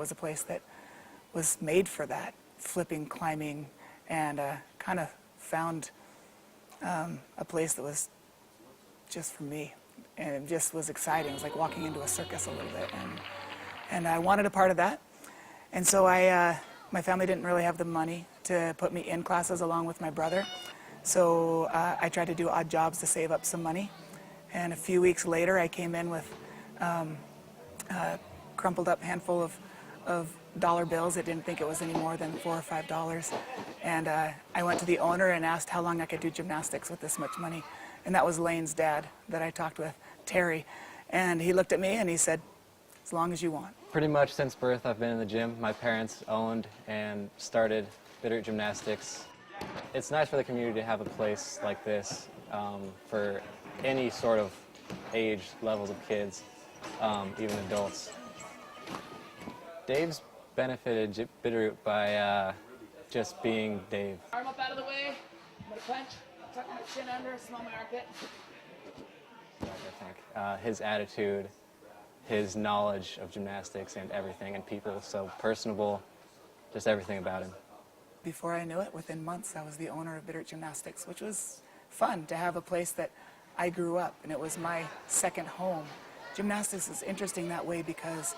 was a place that was made for that, flipping, climbing, and kind of found a place that was just for me. And it just was exciting. It was like walking into a circus a little bit. And I wanted a part of that. And so my family didn't really have the money to put me in classes along with my brother. So I tried to do odd jobs to save up some money. And a few weeks later, I came in with a crumpled up handful of dollar bills. I didn't think it was any more than $4 or $5. And I went to the owner and asked how long I could do gymnastics with this much money. And that was Lane's dad that I talked with, Terry. And he looked at me and he said, as long as you want. Pretty much since birth, I've been in the gym. My parents owned and started Bitterroot Gymnastics. It's nice for the community to have a place like this for any sort of age levels of kids, even adults. Dave's benefited Bitterroot by just being Dave. Arm up out of the way. I'm gonna punch. Tuck my chin under, smell my armpit. I think his attitude, his knowledge of gymnastics and everything and people, so personable, just everything about him. Before I knew it, within months, I was the owner of Bitterroot Gymnastics, which was fun to have a place that I grew up, and it was my second home. Gymnastics is interesting that way because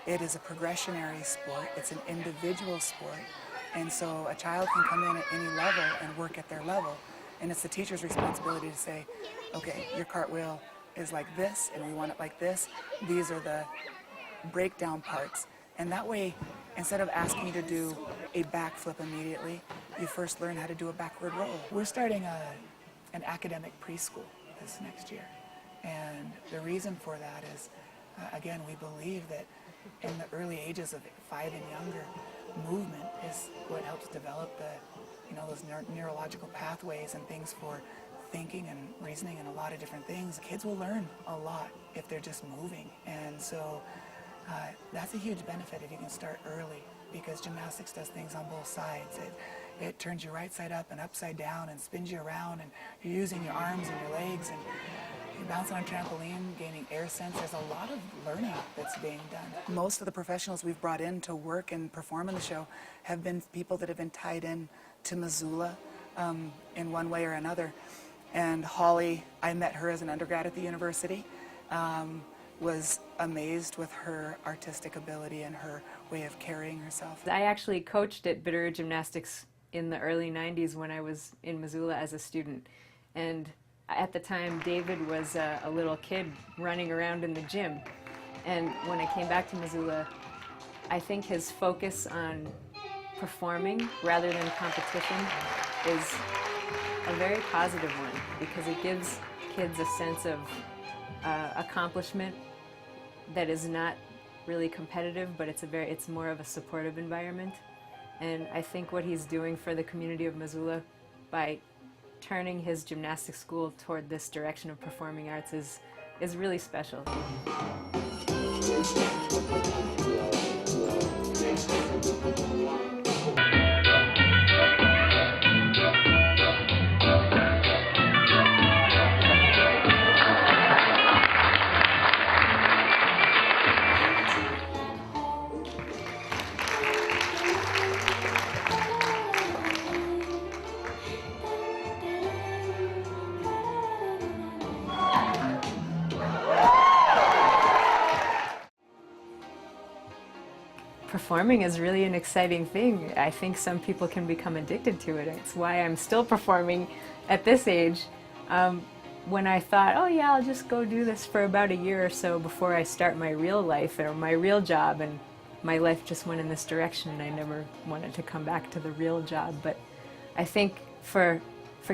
it is a progressionary sport. It's an individual sport, and so a child can come in at any level and work at their level. And it's the teacher's responsibility to say, okay, your cartwheel is like this, and we want it like this. These are the breakdown parts. And that way, instead of asking you to do a backflip immediately, you first learn how to do a backward roll. We're starting an academic preschool this next year. And the reason for that is, again, we believe that in the early ages of 5 and younger, movement is what helps develop those neurological pathways and things for thinking and reasoning and a lot of different things. Kids will learn a lot if they're just moving. And so that's a huge benefit if you can start early, because gymnastics does things on both sides. It turns you right side up and upside down and spins you around, and you're using your arms and your legs, and you're bouncing on a trampoline, gaining air sense. There's a lot of learning that's being done. Most of the professionals we've brought in to work and perform in the show have been people that have been tied in to Missoula in one way or another. And Holly, I met her as an undergrad at the university, was amazed with her artistic ability and her way of carrying herself. I actually coached at Bitterroot Gymnastics in the early 90s when I was in Missoula as a student. And at the time, David was a little kid running around in the gym. And when I came back to Missoula, I think his focus on performing rather than competition is a very positive one, because it gives kids a sense of accomplishment that is not really competitive, but it's more of a supportive environment. And I think what he's doing for the community of Missoula by turning his gymnastics school toward this direction of performing arts is really special. Performing is really an exciting thing. I think some people can become addicted to it. It's why I'm still performing at this age. When I thought, oh yeah, I'll just go do this for about a year or so before I start my real life or my real job, and my life just went in this direction and I never wanted to come back to the real job. But I think for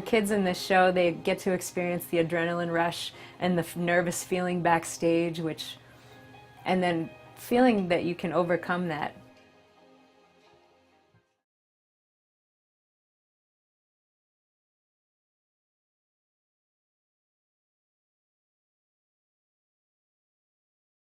kids in this show, they get to experience the adrenaline rush and the nervous feeling backstage, and then feeling that you can overcome that